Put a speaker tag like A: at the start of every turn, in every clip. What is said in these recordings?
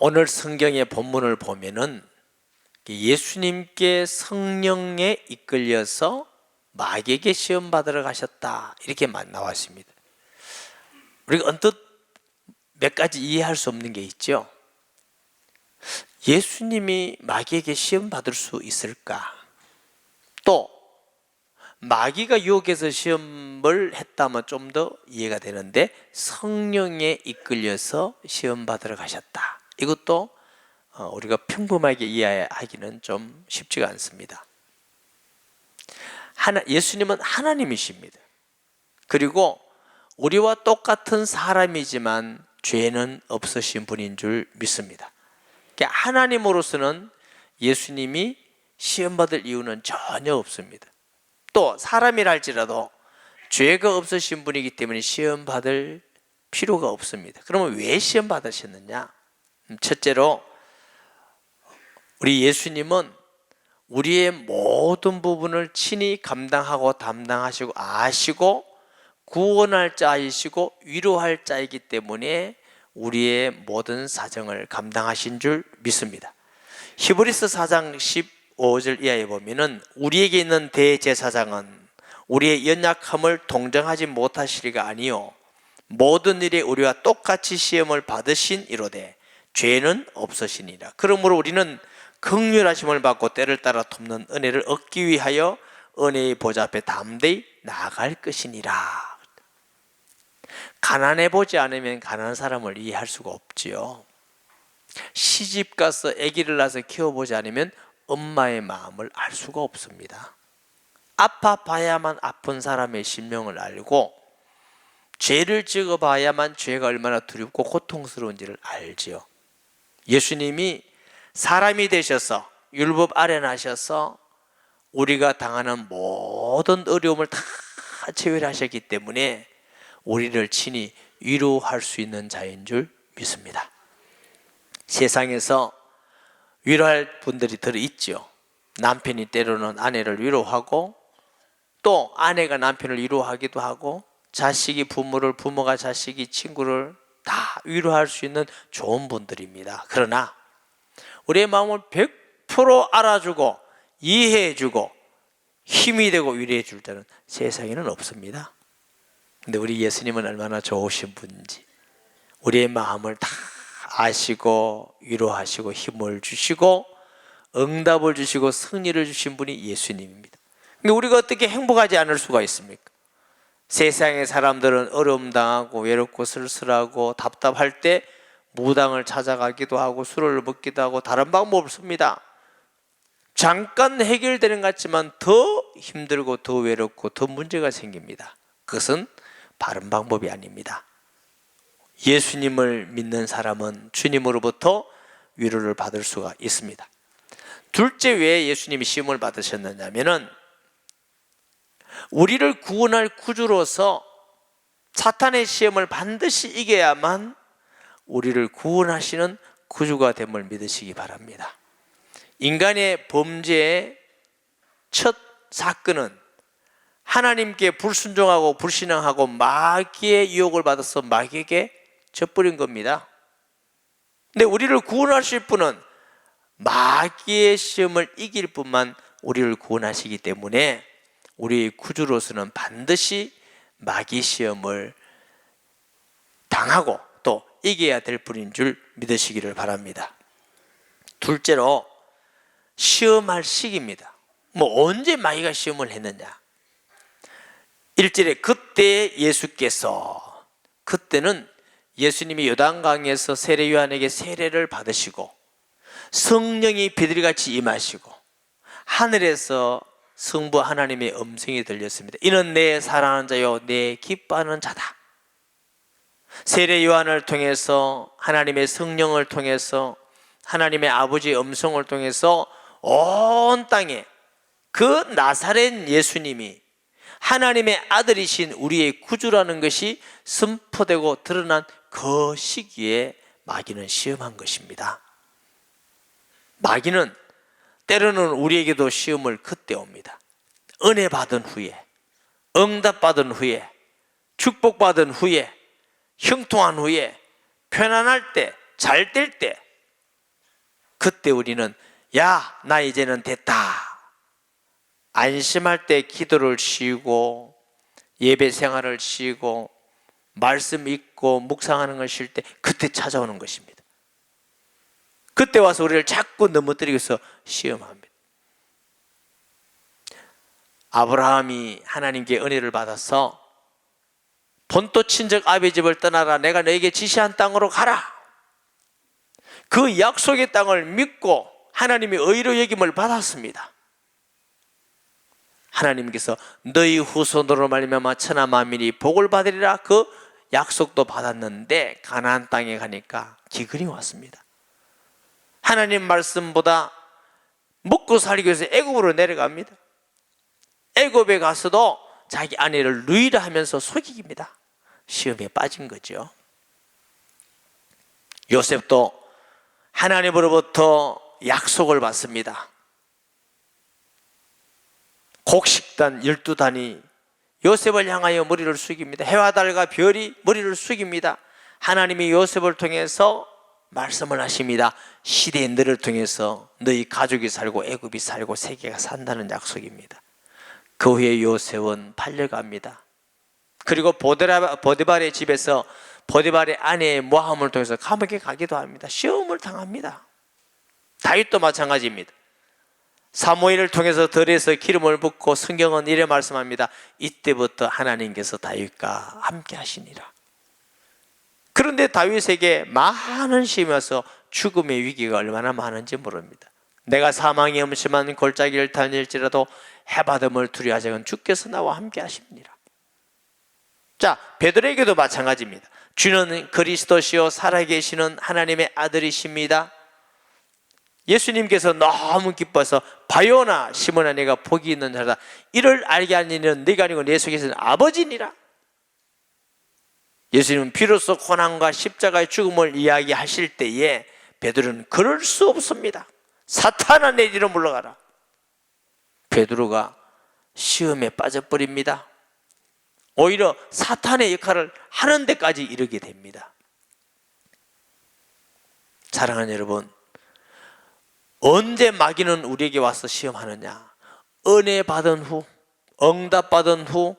A: 오늘 성경의 본문을 보면은 예수님께 성령에 이끌려서 마귀에게 시험 받으러 가셨다 이렇게 나왔습니다. 우리가 언뜻 몇 가지 이해할 수 없는 게 있죠. 예수님이 마귀에게 시험 받을 수 있을까? 또 마귀가 유혹해서 시험을 했다면 좀 더 이해가 되는데, 성령에 이끌려서 시험 받으러 가셨다, 이것도 우리가 평범하게 이해하기는 좀 쉽지가 않습니다. 예수님은 하나님이십니다. 그리고 우리와 똑같은 사람이지만 죄는 없으신 분인 줄 믿습니다. 그러니까 하나님으로서는 예수님이 시험받을 이유는 전혀 없습니다. 또 사람이라 할지라도 죄가 없으신 분이기 때문에 시험받을 필요가 없습니다. 그러면 왜 시험받으셨느냐? 첫째로 우리 예수님은 우리의 모든 부분을 친히 감당하고 담당하시고 아시고 구원할 자이시고 위로할 자이기 때문에 우리의 모든 사정을 감당하신 줄 믿습니다. 히브리서 4장 15절 이하에 보면은 우리에게 있는 대제사장은 우리의 연약함을 동정하지 못하시리가 아니요 모든 일에 우리와 똑같이 시험을 받으신 이로되 죄는 없으시니라. 그러므로 우리는 긍휼하심을 받고 때를 따라 돕는 은혜를 얻기 위하여 은혜의 보좌 앞에 담대히 나아갈 것이니라. 가난해 보지 않으면 가난한 사람을 이해할 수가 없지요. 시집 가서 아기를 낳아서 키워보지 않으면 엄마의 마음을 알 수가 없습니다. 아파봐야만 아픈 사람의 심령을 알고 죄를 지어봐야만 죄가 얼마나 두렵고 고통스러운지를 알지요. 예수님이 사람이 되셔서 율법 아래 나셔서 우리가 당하는 모든 어려움을 다 체결하셨기 때문에 우리를 친히 위로할 수 있는 자인 줄 믿습니다. 세상에서 위로할 분들이 들어있죠. 남편이 때로는 아내를 위로하고 또 아내가 남편을 위로하기도 하고 자식이 부모를, 부모가 자식이 친구를 다 위로할 수 있는 좋은 분들입니다. 그러나 우리의 마음을 100% 알아주고 이해해주고 힘이 되고 위로해 줄 때는 세상에는 없습니다. 근데 우리 예수님은 얼마나 좋으신 분인지 우리의 마음을 다 아시고 위로하시고 힘을 주시고 응답을 주시고 승리를 주신 분이 예수님입니다. 근데 우리가 어떻게 행복하지 않을 수가 있습니까? 세상의 사람들은 어려움 당하고 외롭고 쓸쓸하고 답답할 때 무당을 찾아가기도 하고 술을 먹기도 하고 다른 방법 없습니다. 잠깐 해결되는 것 같지만 더 힘들고 더 외롭고 더 문제가 생깁니다. 그것은 바른 방법이 아닙니다. 예수님을 믿는 사람은 주님으로부터 위로를 받을 수가 있습니다. 둘째, 왜 예수님이 시험을 받으셨느냐면은 우리를 구원할 구주로서 사탄의 시험을 반드시 이겨야만 우리를 구원하시는 구주가 됨을 믿으시기 바랍니다. 인간의 범죄의 첫 사건은 하나님께 불순종하고 불신앙하고 마귀의 유혹을 받아서 마귀에게 져버린 겁니다. 근데 우리를 구원하실 분은 마귀의 시험을 이길 뿐만 우리를 구원하시기 때문에 우리의 구주로서는 반드시 마귀 시험을 당하고 또 이겨야 될 분인 줄 믿으시기를 바랍니다. 둘째로 시험할 시기입니다. 언제 마귀가 시험을 했느냐? 1절에 그때 예수께서, 그때는 예수님이 요단강에서 세례 요한에게 세례를 받으시고 성령이 비둘기같이 임하시고 하늘에서 성부 하나님의 음성이 들렸습니다. 이는 내 사랑하는 자요 내 기뻐하는 자다. 세례 요한을 통해서 하나님의 성령을 통해서 하나님의 아버지의 음성을 통해서 온 땅에 그 나사렛 예수님이 하나님의 아들이신 우리의 구주라는 것이 선포되고 드러난 그 시기에 마귀는 시험한 것입니다. 마귀는 때로는 우리에게도 시험을 그때 옵니다. 은혜 받은 후에, 응답 받은 후에, 축복받은 후에, 형통한 후에, 편안할 때, 잘 될 때 그때 우리는 야, 나 이제는 됐다. 안심할 때 기도를 쉬고 예배 생활을 쉬고 말씀 읽고 묵상하는 걸 쉴 때 그때 찾아오는 것입니다. 그때 와서 우리를 자꾸 넘어뜨리면서 시험합니다. 아브라함이 하나님께 은혜를 받아서 본토 친척 아비 집을 떠나라, 내가 너에게 지시한 땅으로 가라. 그 약속의 땅을 믿고 하나님이 의로 여김을 받았습니다. 하나님께서 너희 후손으로 말미암아 천하 만민이 복을 받으리라, 그 약속도 받았는데 가나안 땅에 가니까 기근이 왔습니다. 하나님 말씀보다 먹고 살기 위해서 애굽으로 내려갑니다. 애굽에 가서도 자기 아내를 누이라 하면서 속이깁니다. 시험에 빠진 거죠. 요셉도 하나님으로부터 약속을 받습니다. 곡식단 12단이 요셉을 향하여 머리를 숙입니다. 해와 달과 별이 머리를 숙입니다. 하나님이 요셉을 통해서 말씀을 하십니다. 시대의 너를 통해서 너희 가족이 살고 애굽이 살고 세계가 산다는 약속입니다. 그 후에 요셉은 팔려갑니다. 그리고 보디발의 집에서 보디발의 아내의 모함을 통해서 감옥에 가기도 합니다. 시험을 당합니다. 다윗도 마찬가지입니다. 사무엘을 통해서 들에서 기름을 붓고 성경은 이래 말씀합니다. 이때부터 하나님께서 다윗과 함께 하시니라. 그런데 다윗에게 많은 시험이 와서 죽음의 위기가 얼마나 많은지 모릅니다. 내가 사망의 음침한 골짜기를 다닐지라도 해바듬을 두려워하지 않은 주께서 나와 함께 하십니다. 자, 베드로에게도 마찬가지입니다. 주는 그리스도시요 살아계시는 하나님의 아들이십니다. 예수님께서 너무 기뻐서 바요나 시몬아, 내가 복이 있는 자다. 이를 알게 한 이는 네가 아니고 내 속에 있는 아버지니라. 예수님은 비로소 고난과 십자가의 죽음을 이야기하실 때에 베드로는 그럴 수 없습니다. 사탄아, 내 뒤로 물러가라. 베드로가 시험에 빠져버립니다. 오히려 사탄의 역할을 하는 데까지 이르게 됩니다. 사랑하는 여러분, 언제 마귀는 우리에게 와서 시험하느냐? 은혜 받은 후, 응답 받은 후.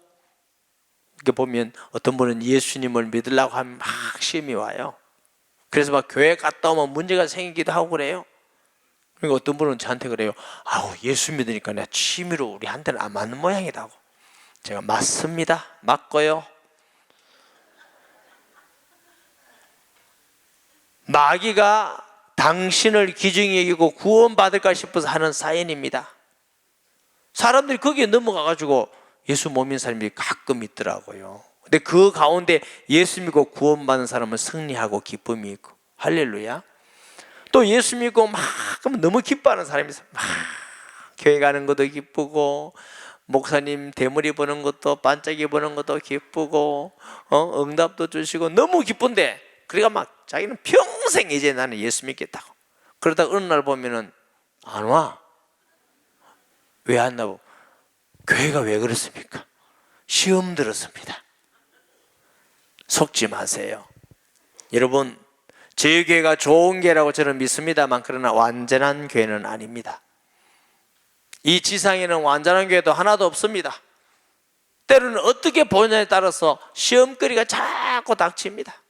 A: 이렇게 보면 어떤 분은 예수님을 믿으려고 하면 막 시험이 와요. 그래서 막 교회 갔다 오면 문제가 생기기도 하고 그래요. 그러니까 어떤 분은 저한테 그래요. 아우, 예수 믿으니까 내가 취미로 우리한테는 안 맞는 모양이라고. 제가 맞습니다. 맞고요. 마귀가 당신을 기중히 여기고 구원받을까 싶어서 하는 사연입니다. 사람들이 거기에 넘어가가지고 예수 못 믿는 사람들이 가끔 있더라고요. 근데 그 가운데 예수 믿고 구원받은 사람은 승리하고 기쁨이 있고, 할렐루야. 또 예수 믿고 막 너무 기뻐하는 사람이 있어요. 막 교회 가는 것도 기쁘고, 목사님 대머리 보는 것도 반짝이 보는 것도 기쁘고, 응답도 주시고 너무 기쁜데, 그러니까 막 자기는 평생 이제 나는 예수 믿겠다고. 그러다 어느 날 보면은 안 와. 왜 안 나고? 교회가 왜 그렇습니까? 시험 들었습니다. 속지 마세요. 여러분, 저희 교회가 좋은 교회라고 저는 믿습니다만, 그러나 완전한 교회는 아닙니다. 이 지상에는 완전한 교회도 하나도 없습니다. 때로는 어떻게 보느냐에 따라서 시험거리가 자꾸 닥칩니다.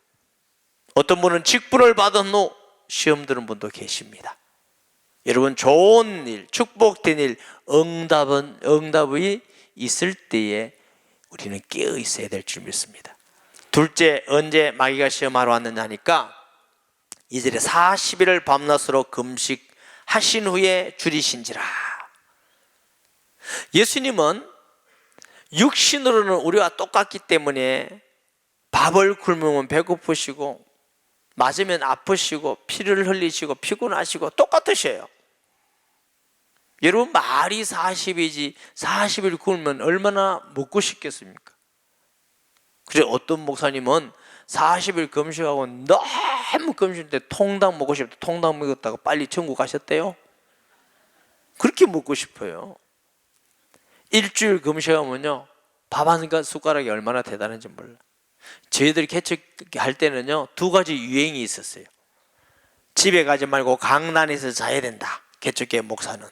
A: 어떤 분은 직분을 받은 후 시험 드는 분도 계십니다. 여러분, 좋은 일, 축복된 일, 응답이 있을 때에 우리는 깨어 있어야 될 줄 믿습니다. 둘째, 언제 마귀가 시험하러 왔느냐 하니까 2절에 40일을 밤낮으로 금식하신 후에 줄이신지라. 예수님은 육신으로는 우리와 똑같기 때문에 밥을 굶으면 배고프시고, 맞으면 아프시고, 피를 흘리시고, 피곤하시고 똑같으셔요. 여러분, 말이 40이지 40일 굶으면 얼마나 먹고 싶겠습니까? 그래서 어떤 목사님은 40일 금식하고 너무 금식인데 통닭 먹고 싶다, 통닭 먹었다가 빨리 천국 가셨대요. 그렇게 먹고 싶어요. 일주일 금식하면요, 밥 한 숟가락이 얼마나 대단한지 몰라. 저희들이 개척할 때는요, 두 가지 유행이 있었어요. 집에 가지 말고 강단에서 자야 된다, 개척교회 목사는.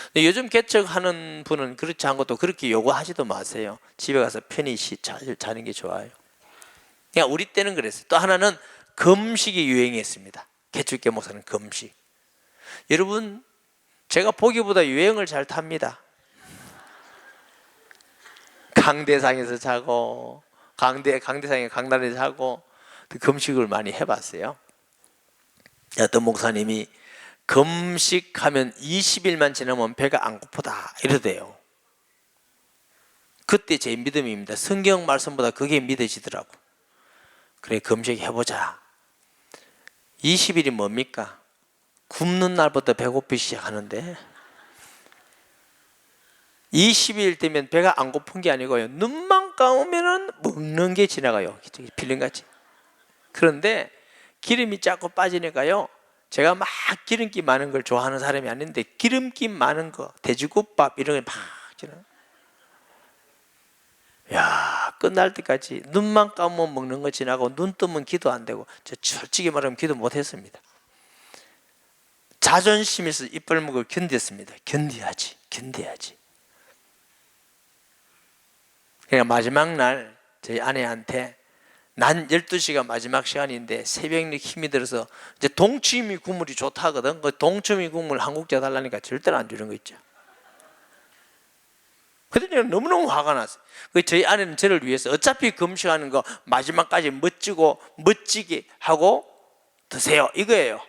A: 근데 요즘 개척하는 분은 그렇지 않고도 그렇게 요구하지도 마세요. 집에 가서 편히 자는 게 좋아요. 그러니까 우리 때는 그랬어요. 또 하나는 금식이 유행했습니다. 개척교회 목사는 금식. 여러분, 제가 보기보다 유행을 잘 탑니다. 강대상에서 자고, 강대상에 강단에서 자고, 금식을 많이 해봤어요. 어떤 목사님이 금식하면 20일만 지나면 배가 안 고프다 이러대요. 그때 제 믿음입니다. 성경 말씀보다 그게 믿어지더라고. 그래, 금식 해보자. 20일이 뭡니까? 굶는 날부터 배고프기 시작하는데 20일 되면 배가 안 고픈 게 아니고요, 눈만 감으면 먹는 게 지나가요. 필름같이. 그런데 기름이 자꾸 빠지니까요, 제가 막 기름기 많은 걸 좋아하는 사람이 아닌데 기름기 많은 거, 돼지국밥 이런 게 막 지나가요. 야, 끝날 때까지 눈만 감으면 먹는 거 지나고 눈 뜨면 기도 안 되고, 저 솔직히 말하면 기도 못 했습니다. 자존심에서 이빨목을 견뎠습니다. 견뎌야지. 그러니까 마지막 날 저희 아내한테, 난 12시가 마지막 시간인데 새벽에 힘이 들어서, 이제 동치미 국물이 좋다거든. 그 동치미 국물 한 국자 달라니까 절대로 안 주는 거 있죠. 그때 제가 너무너무 화가 났어요. 저희 아내는 저를 위해서 어차피 금식하는 거 마지막까지 멋지게 하고 드세요 이거예요.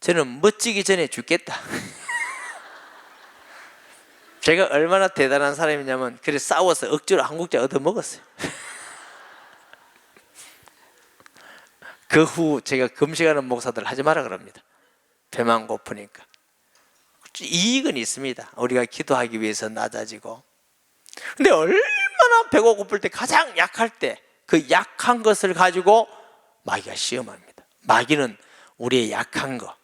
A: 저는 멋지기 전에 죽겠다. 제가 얼마나 대단한 사람이냐면, 그래 싸워서 억지로 한 국자 얻어 먹었어요. 그 후 제가 금식하는 목사들 하지 마라 그럽니다. 배만 고프니까. 이익은 있습니다. 우리가 기도하기 위해서 낮아지고. 근데 얼마나 배가 고플 때, 가장 약할 때, 그 약한 것을 가지고 마귀가 시험합니다. 마귀는 우리의 약한 거,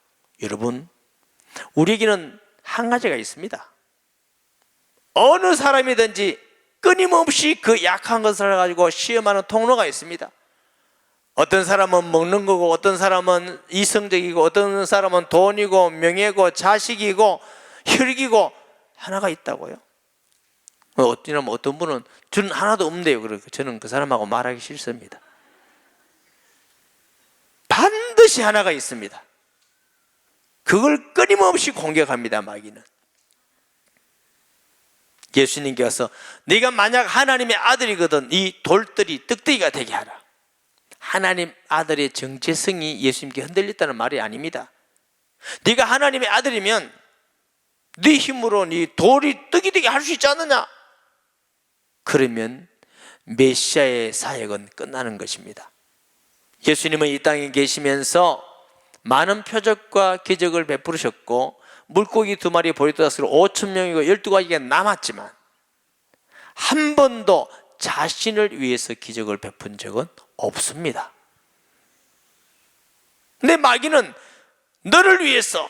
A: 여러분, 우리에게는 한 가지가 있습니다. 어느 사람이든지 끊임없이 그 약한 것을 가지고 시험하는 통로가 있습니다. 어떤 사람은 먹는 거고, 어떤 사람은 이성적이고, 어떤 사람은 돈이고, 명예고, 자식이고, 혈기고, 하나가 있다고요. 어떤 분은 저는 하나도 없는데요. 그러고 저는 그 사람하고 말하기 싫습니다. 반드시 하나가 있습니다. 그걸 끊임없이 공격합니다, 마귀는. 예수님께서 네가 만약 하나님의 아들이거든 이 돌들이 떡대기가 되게 하라. 하나님 아들의 정체성이 예수님께 흔들렸다는 말이 아닙니다. 네가 하나님의 아들이면 네 힘으로 네 돌이 떡이 되게 할 수 있지 않느냐? 그러면 메시아의 사역은 끝나는 것입니다. 예수님은 이 땅에 계시면서 많은 표적과 기적을 베푸셨고, 물고기 2마리 보리토다스로 5,000명이고 12가지가 남았지만 한 번도 자신을 위해서 기적을 베푼 적은 없습니다. 근데 마귀는 너를 위해서,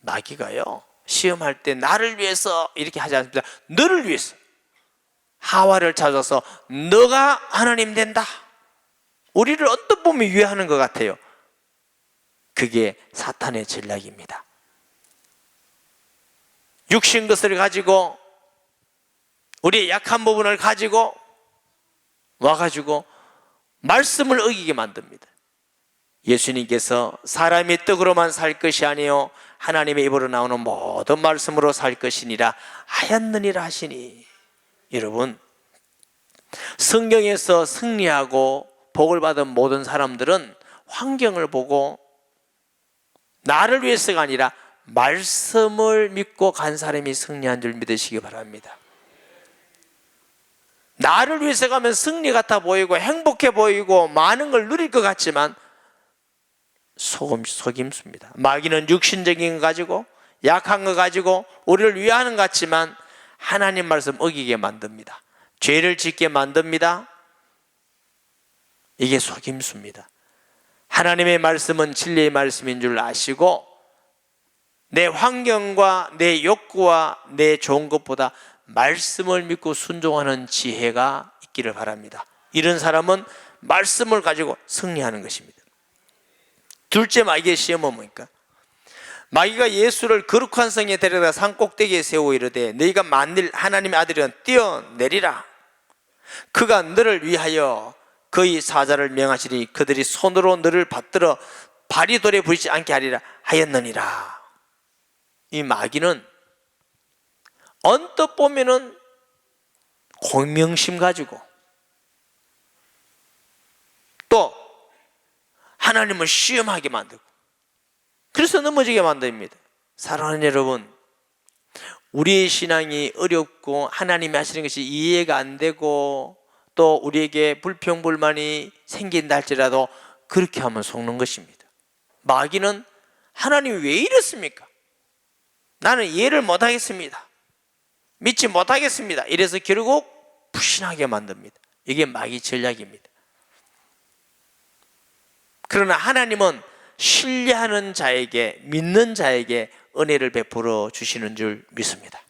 A: 마귀가요 시험할 때 나를 위해서 이렇게 하지 않습니다. 너를 위해서. 하와를 찾아서 너가 하나님 된다. 우리를 어떤 부분이 유해하는 것 같아요. 그게 사탄의 전략입니다. 육신 것을 가지고, 우리의 약한 부분을 가지고 와가지고 말씀을 어기게 만듭니다. 예수님께서 사람이 떡으로만 살 것이 아니요 하나님의 입으로 나오는 모든 말씀으로 살 것이니라 하였느니라 하시니. 여러분, 성경에서 승리하고 복을 받은 모든 사람들은 환경을 보고 나를 위해서가 아니라 말씀을 믿고 간 사람이 승리한 줄 믿으시기 바랍니다. 나를 위해서 가면 승리 같아 보이고 행복해 보이고 많은 걸 누릴 것 같지만 속임수입니다. 마귀는 육신적인 거 가지고, 약한 거 가지고 우리를 위하는 것 같지만 하나님 말씀 어기게 만듭니다. 죄를 짓게 만듭니다. 이게 속임수입니다. 하나님의 말씀은 진리의 말씀인 줄 아시고 내 환경과 내 욕구와 내 좋은 것보다 말씀을 믿고 순종하는 지혜가 있기를 바랍니다. 이런 사람은 말씀을 가지고 승리하는 것입니다. 둘째 마귀의 시험은 뭡니까? 마귀가 예수를 거룩한 성에 데려다 산 꼭대기에 세우고 이르되 너희가 만일 하나님의 아들이면 뛰어내리라. 그가 너를 위하여 그의 사자를 명하시니 그들이 손으로 너를 받들어 발이 돌에 부딪히지 않게 하리라 하였느니라. 이 마귀는 언뜻 보면은 공명심 가지고 또 하나님을 시험하게 만들고 그래서 넘어지게 만듭니다. 사랑하는 여러분, 우리의 신앙이 어렵고 하나님이 하시는 것이 이해가 안 되고 또 우리에게 불평불만이 생긴다 할지라도 그렇게 하면 속는 것입니다. 마귀는 하나님이 왜 이렇습니까? 나는 이해를 못하겠습니다. 믿지 못하겠습니다. 이래서 결국 불신하게 만듭니다. 이게 마귀 전략입니다. 그러나 하나님은 신뢰하는 자에게, 믿는 자에게 은혜를 베풀어 주시는 줄 믿습니다.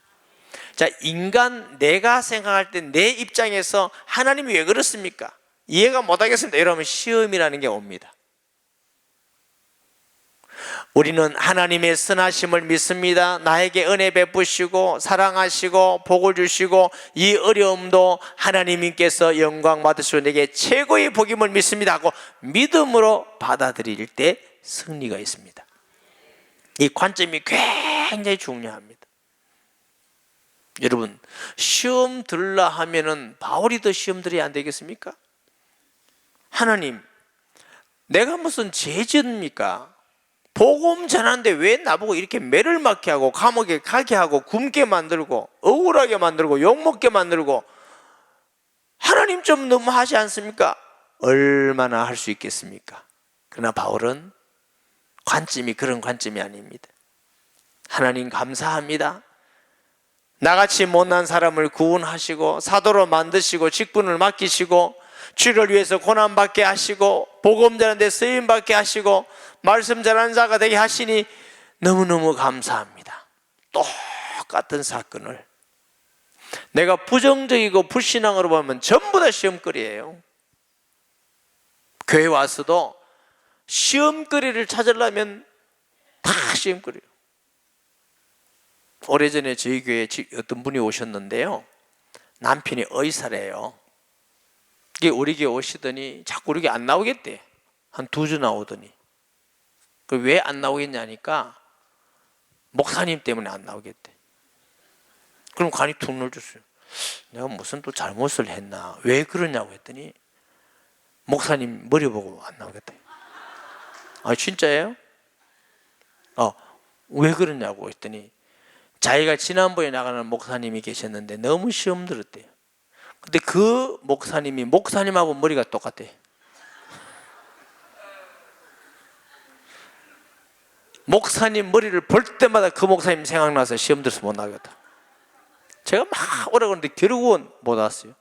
A: 자, 인간, 내가 생각할 때 내 입장에서 하나님이 왜 그렇습니까? 이해가 못하겠습니다. 이러면 시험이라는 게 옵니다. 우리는 하나님의 선하심을 믿습니다. 나에게 은혜 베푸시고 사랑하시고 복을 주시고 이 어려움도 하나님께서 영광 받으시고 내게 최고의 복임을 믿습니다 하고 믿음으로 받아들일 때 승리가 있습니다. 이 관점이 굉장히 중요합니다. 여러분, 시험 들라 하면은 바울이 더 시험 들어야 안 되겠습니까? 하나님, 내가 무슨 죄짓습니까? 복음 전하는데 왜 나보고 이렇게 매를 맞게 하고 감옥에 가게 하고 굶게 만들고 억울하게 만들고 욕먹게 만들고 하나님 좀 너무 하지 않습니까? 얼마나 할 수 있겠습니까? 그러나 바울은 관점이 그런 관점이 아닙니다. 하나님 감사합니다. 나같이 못난 사람을 구원하시고 사도로 만드시고 직분을 맡기시고 주를 위해서 고난받게 하시고 복음 전하는데 쓰임받게 하시고 말씀 전하는 자가 되게 하시니 너무너무 감사합니다. 똑같은 사건을 내가 부정적이고 불신앙으로 보면 전부 다 시험거리예요. 교회 와서도 시험거리를 찾으려면 다 시험거리예요. 오래전에 저희 교회에 어떤 분이 오셨는데요, 남편이 의사래요. 우리 교회 오시더니 자꾸 우리 교회 안 나오겠대. 한 2주 나오더니 왜 안 나오겠냐니까 목사님 때문에 안 나오겠대. 그럼 간이 툭 눌러줬어요. 내가 무슨 또 잘못을 했나 왜 그러냐고 했더니 목사님 머리 보고 안 나오겠대. 아 진짜예요? 왜 그러냐고 했더니 자기가 지난번에 나가는 목사님이 계셨는데 너무 시험 들었대요. 근데 그 목사님이 목사님하고 머리가 똑같대. 목사님 머리를 볼 때마다 그 목사님 생각나서 시험 들어서 못 나가겠다. 제가 막 오라고 하는데 결국은 못 왔어요.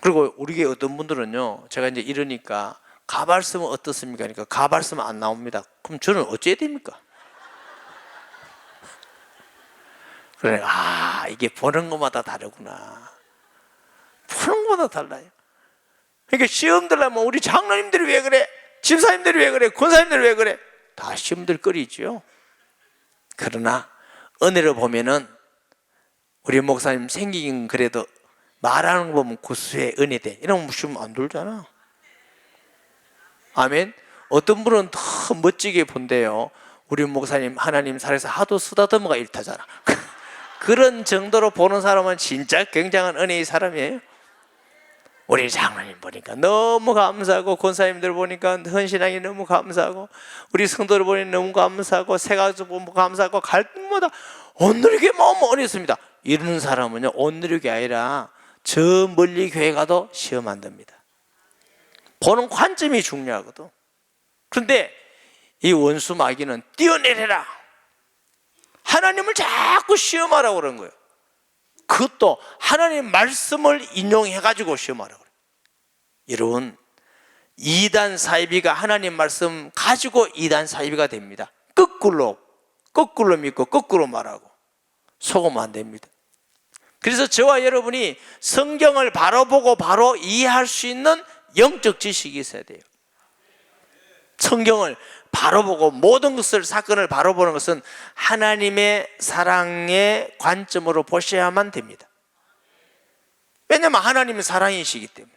A: 그리고 우리 교회 어떤 분들은요, 제가 이제 이러니까 가발 쓰면 어떻습니까? 그러니까 가발 쓰면 안 나옵니다. 그럼 저는 어찌해야 됩니까? 그래, 이게 보는 것마다 다르구나. 보는 것마다 달라요. 그러니까 시험 들려면 우리 장로님들이 왜 그래? 집사님들이 왜 그래? 권사님들이 왜 그래? 다 시험들 거리죠. 그러나 은혜를 보면은 우리 목사님 생기긴 그래도 말하는 거 보면 구수해, 은혜돼. 이러면 시험 안 돌잖아. 아멘. 어떤 분은 더 멋지게 본대요. 우리 목사님 하나님 살아서 하도 쓰다듬어가 일타잖아. 그런 정도로 보는 사람은 진짜 굉장한 은혜의 사람이에요. 우리 장로님 보니까 너무 감사하고 권사님들 보니까 헌신하기 너무 감사하고 우리 성도를 보니 너무 감사하고 새가족 보면 감사하고 갈 때마다 온누리교회 너무 어렵습니다. 이러는 사람은요, 온누리교회 아니라 저 멀리 교회 가도 시험 안 됩니다. 보는 관점이 중요하거든. 그런데 이 원수 마귀는 뛰어내려라, 하나님을 자꾸 시험하라고 그런 거예요. 그것도 하나님 말씀을 인용해가지고 시험하라고 그래요. 여러분, 이단 사이비가 하나님 말씀 가지고 이단 사이비가 됩니다. 거꾸로 믿고 거꾸로 말하고 속으면 안 됩니다. 그래서 저와 여러분이 성경을 바로 보고 바로 이해할 수 있는 영적 지식이 있어야 돼요. 성경을 바로 보고 모든 것을 사건을 바로 보는 것은 하나님의 사랑의 관점으로 보셔야만 됩니다. 왜냐하면 하나님은 사랑이시기 때문에.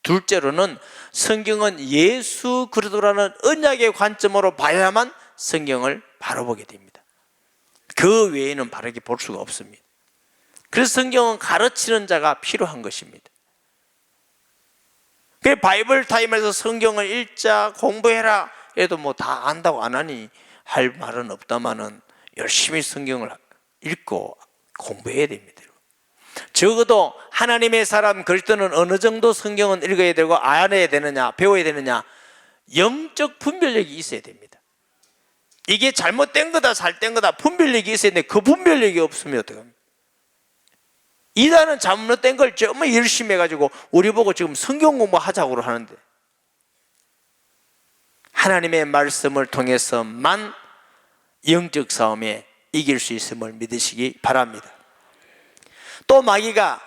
A: 둘째로는 성경은 예수 그리스도라는 언약의 관점으로 봐야만 성경을 바로 보게 됩니다. 그 외에는 바르게 볼 수가 없습니다. 그래서 성경은 가르치는 자가 필요한 것입니다. 그 바이블 타임에서 성경을 읽자, 공부해라 해도 뭐 다 안다고 안 하니 할 말은 없다마는 열심히 성경을 읽고 공부해야 됩니다. 적어도 하나님의 사람 그리스도는 어느 정도 성경은 읽어야 되고 알아야 되느냐, 배워야 되느냐, 영적 분별력이 있어야 됩니다. 이게 잘못된 거다 잘된 거다 분별력이 있어야 되는데 그 분별력이 없으면 어떡합니까? 이단은 잘못된 걸 정말 열심히 해가지고 우리 보고 지금 성경 공부하자고 하는데, 하나님의 말씀을 통해서만 영적 싸움에 이길 수 있음을 믿으시기 바랍니다. 또 마귀가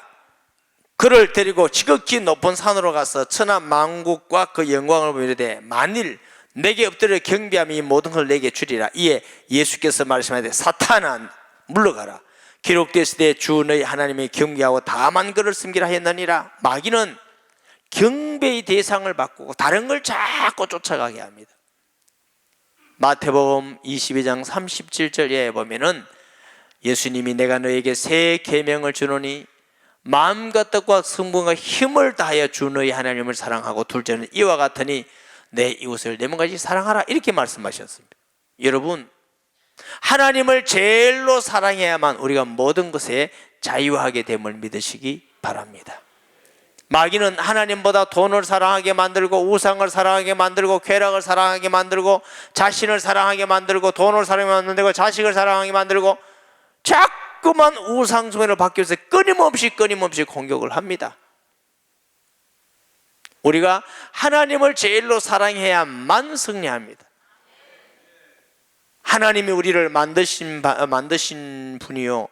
A: 그를 데리고 지극히 높은 산으로 가서 천하 만국과 그 영광을 보이되 이르되 만일 내게 엎드려 경배하면 이 모든 걸 내게 주리라. 이에 예수께서 말씀하되 사탄아 물러가라. 기록되시되 주 너희 하나님의 경배하고 다만 그를 섬기라 했느니라. 마귀는 경배의 대상을 바꾸고 다른 걸 자꾸 쫓아가게 합니다. 마태복음 22장 37절에 보면은 예수님이 내가 너에게 새 계명을 주노니 마음과 뜻과 성분과 힘을 다하여 주 너희 하나님을 사랑하고 둘째는 이와 같으니 내 이웃을 내 몸같이 사랑하라 이렇게 말씀하셨습니다. 여러분, 하나님을 제일로 사랑해야만 우리가 모든 것에 자유하게 됨을 믿으시기 바랍니다. 마귀는 하나님보다 돈을 사랑하게 만들고 우상을 사랑하게 만들고 쾌락을 사랑하게 만들고 자신을 사랑하게 만들고 돈을 사랑하게 만들고 자식을 사랑하게 만들고 자꾸만 우상숭배를 받기 위해서 끊임없이 공격을 합니다. 우리가 하나님을 제일로 사랑해야만 승리합니다. 하나님이 우리를 만드신 분이요,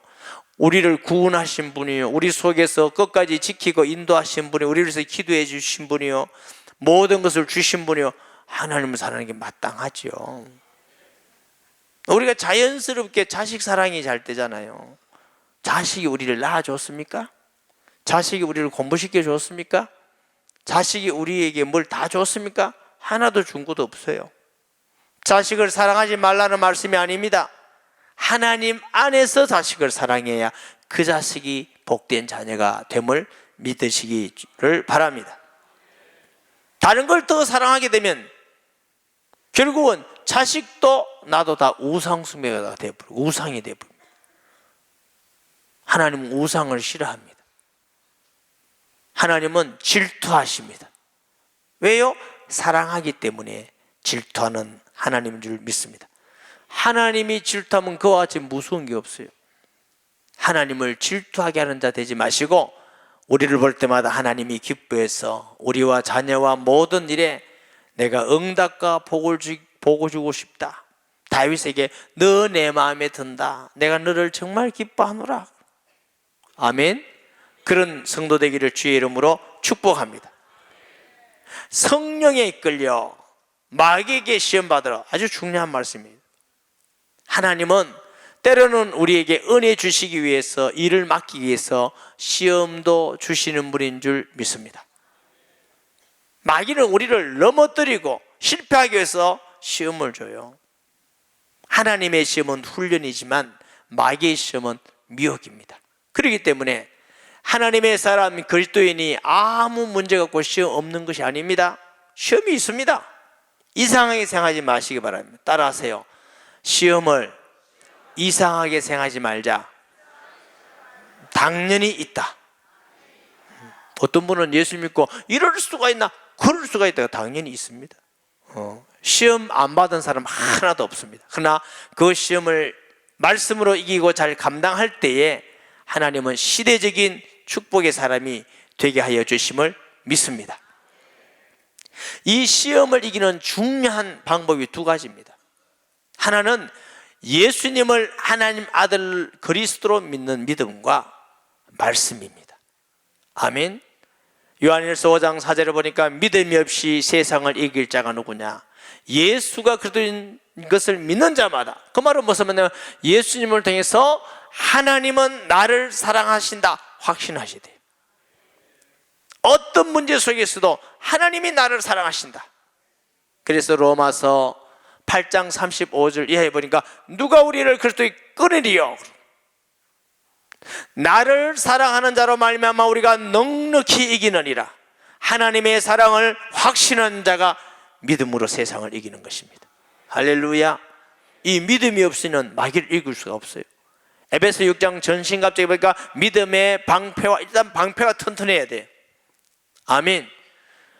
A: 우리를 구원하신 분이요, 우리 속에서 끝까지 지키고 인도하신 분이요, 우리를 위해서 기도해 주신 분이요, 모든 것을 주신 분이요, 하나님을 사랑하는 게 마땅하죠. 우리가 자연스럽게 자식 사랑이 잘 되잖아요. 자식이 우리를 낳아줬습니까? 자식이 우리를 공부시켜 줬습니까? 자식이 우리에게 뭘 다 줬습니까? 하나도 준 것도 없어요. 자식을 사랑하지 말라는 말씀이 아닙니다. 하나님 안에서 자식을 사랑해야 그 자식이 복된 자녀가 됨을 믿으시기를 바랍니다. 다른 걸 더 사랑하게 되면 결국은 자식도 나도 다 우상숭배가 되어버리고 우상이 되어버립니다. 하나님은 우상을 싫어합니다. 하나님은 질투하십니다. 왜요? 사랑하기 때문에 질투하는 하나님인 줄 믿습니다. 하나님이 질투하면 그와 같이 무서운 게 없어요. 하나님을 질투하게 하는 자 되지 마시고 우리를 볼 때마다 하나님이 기뻐해서 우리와 자녀와 모든 일에 내가 응답과 복을 보고 주고 싶다. 다윗에게 너 내 마음에 든다. 내가 너를 정말 기뻐하노라. 아멘. 그런 성도 되기를 주의 이름으로 축복합니다. 성령에 이끌려 마귀에게 시험받으라. 아주 중요한 말씀입니다. 하나님은 때로는 우리에게 은혜 주시기 위해서, 일을 맡기기 위해서 시험도 주시는 분인 줄 믿습니다. 마귀는 우리를 넘어뜨리고 실패하기 위해서 시험을 줘요. 하나님의 시험은 훈련이지만 마귀의 시험은 미혹입니다. 그렇기 때문에 하나님의 사람 그리스도인이 아무 문제 갖고 시험 없는 것이 아닙니다. 시험이 있습니다. 이상하게 생각하지 마시기 바랍니다. 따라하세요. 시험을 이상하게 생각하지 말자. 당연히 있다. 어떤 분은 예수 믿고 이럴 수가 있나? 그럴 수가 있다. 당연히 있습니다. 시험 안 받은 사람 하나도 없습니다. 그러나 그 시험을 말씀으로 이기고 잘 감당할 때에 하나님은 시대적인 축복의 사람이 되게 하여 주심을 믿습니다. 이 시험을 이기는 중요한 방법이 두 가지입니다. 하나는 예수님을 하나님 아들 그리스도로 믿는 믿음과 말씀입니다. 아멘. 요한일서 5장 4절을 보니까 믿음이 없이 세상을 이길 자가 누구냐? 예수가 그리스도인 것을 믿는 자마다, 그 말은 무슨 말이냐면 예수님을 통해서 하나님은 나를 사랑하신다 확신하셔야 돼요. 어떤 문제 속에서도 하나님이 나를 사랑하신다. 그래서 로마서 8장 35절 이하에 보니까 누가 우리를 그리스도에 끊으리요? 나를 사랑하는 자로 말미암아 우리가 넉넉히 이기느니라. 하나님의 사랑을 확신하는 자가 믿음으로 세상을 이기는 것입니다. 할렐루야. 이 믿음이 없으면 마귀를 이길 수가 없어요. 에베소 6장 전신갑주에 보니까 믿음의 방패와, 일단 방패가 튼튼해야 돼요. 아멘.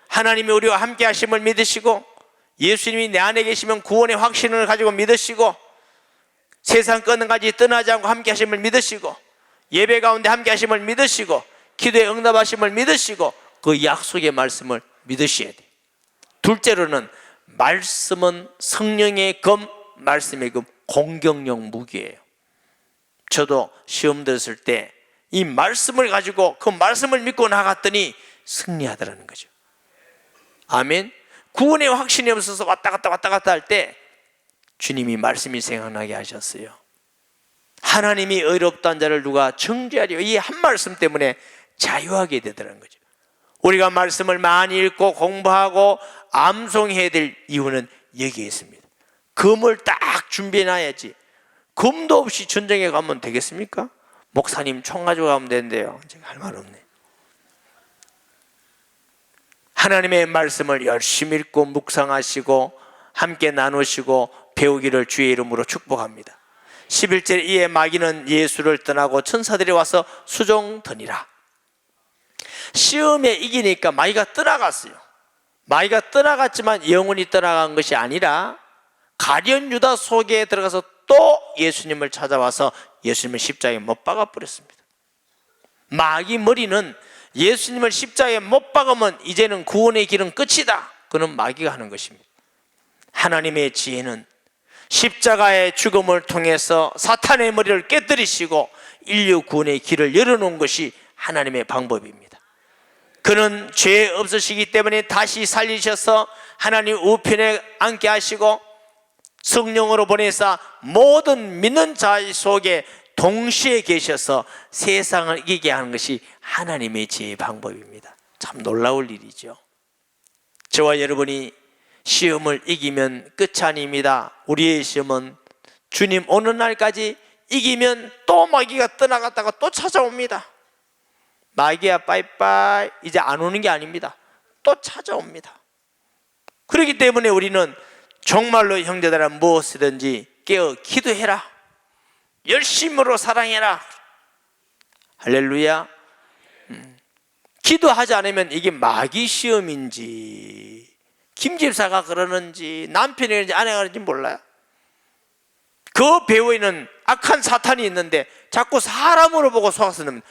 A: 하나님이 우리와 함께 하심을 믿으시고, 예수님이 내 안에 계시면 구원의 확신을 가지고 믿으시고, 세상 끝까지 떠나지 않고 함께 하심을 믿으시고, 예배 가운데 함께 하심을 믿으시고, 기도에 응답하심을 믿으시고, 그 약속의 말씀을 믿으셔야 돼요. 둘째로는 말씀은 성령의 검, 말씀의 검, 공격용 무기예요. 저도 시험 들었을 때 이 말씀을 가지고 그 말씀을 믿고 나갔더니 승리하더라는 거죠. 아멘. 구원의 확신이 없어서 왔다 갔다 할 때 주님이 말씀이 생각나게 하셨어요. 하나님이 의롭다는 자를 누가 정죄하리요? 이 한 말씀 때문에 자유하게 되더라는 거죠. 우리가 말씀을 많이 읽고 공부하고 암송해야 될 이유는 여기에 있습니다. 금을 딱 준비해 놔야지. 금도 없이 전쟁에 가면 되겠습니까? 목사님 총 가지고 가면 되는데요. 제가 할 말 없네. 하나님의 말씀을 열심히 읽고 묵상하시고 함께 나누시고 배우기를 주의 이름으로 축복합니다. 11절 이에 마귀는 예수를 떠나고 천사들이 와서 수종더니라. 시험에 이기니까 마귀가 떠나갔어요. 마귀가 떠나갔지만 영원히 떠나간 것이 아니라 가룟 유다 속에 들어가서 또 예수님을 찾아와서 예수님을 십자가에 못 박아 버렸습니다. 마귀 머리는 예수님을 십자가에 못 박으면 이제는 구원의 길은 끝이다. 그는 마귀가 하는 것입니다. 하나님의 지혜는 십자가의 죽음을 통해서 사탄의 머리를 깨뜨리시고 인류 구원의 길을 열어놓은 것이 하나님의 방법입니다. 그는 죄 없으시기 때문에 다시 살리셔서 하나님 우편에 앉게 하시고 성령으로 보내사 모든 믿는 자 속에 동시에 계셔서 세상을 이기게 하는 것이 하나님의 지혜의 방법입니다. 참 놀라울 일이죠. 저와 여러분이 시험을 이기면 끝이 아닙니다. 우리의 시험은 주님 오는 날까지 이기면 또 마귀가 떠나갔다가 또 찾아옵니다. 마귀야 빠이빠이 이제 안 오는 게 아닙니다. 또 찾아옵니다. 그렇기 때문에 우리는 정말로 형제들아 무엇이든지 깨어 기도해라. 열심으로 사랑해라. 할렐루야. 기도하지 않으면 이게 마귀 시험인지 김 집사가 그러는지 남편이 그러는지 아내가 그러는지 몰라요. 그 배후에는 악한 사탄이 있는데 자꾸 사람으로 보고 속아서는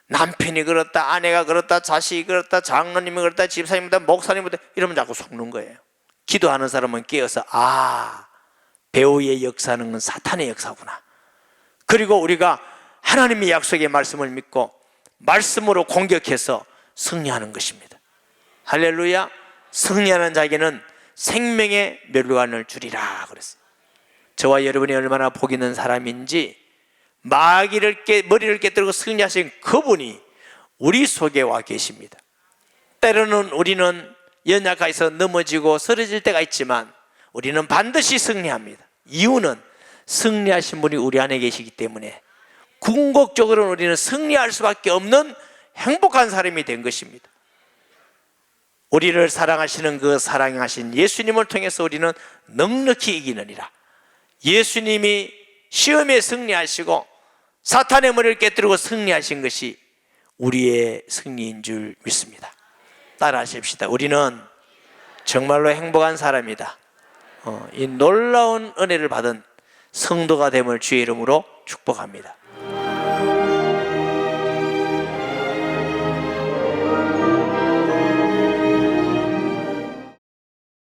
A: 남편이 그렇다, 아내가 그렇다, 자식이 그렇다, 장로님이 그렇다, 집사님이 그렇다, 목사님이 그렇다 이러면 자꾸 속는 거예요. 기도하는 사람은 깨어서 배후의 역사는 건 사탄의 역사구나. 그리고 우리가 하나님의 약속의 말씀을 믿고 말씀으로 공격해서 승리하는 것입니다. 할렐루야. 승리하는 자에게는 생명의 멸류관을 주리라 그랬어요. 저와 여러분이 얼마나 복 있는 사람인지 머리를 깨뜨리고 승리하신 그분이 우리 속에 와 계십니다. 때로는 우리는 연약해서 넘어지고 쓰러질 때가 있지만 우리는 반드시 승리합니다. 이유는 승리하신 분이 우리 안에 계시기 때문에 궁극적으로는 우리는 승리할 수밖에 없는 행복한 사람이 된 것입니다. 우리를 사랑하시는 그 사랑하신 예수님을 통해서 우리는 넉넉히 이기느니라. 예수님이 시험에 승리하시고 사탄의 머리를 깨뜨리고 승리하신 것이 우리의 승리인 줄 믿습니다. 따라하십시다. 우리는 정말로 행복한 사람이다. 이 놀라운 은혜를 받은 성도가 됨을 주의 이름으로 축복합니다.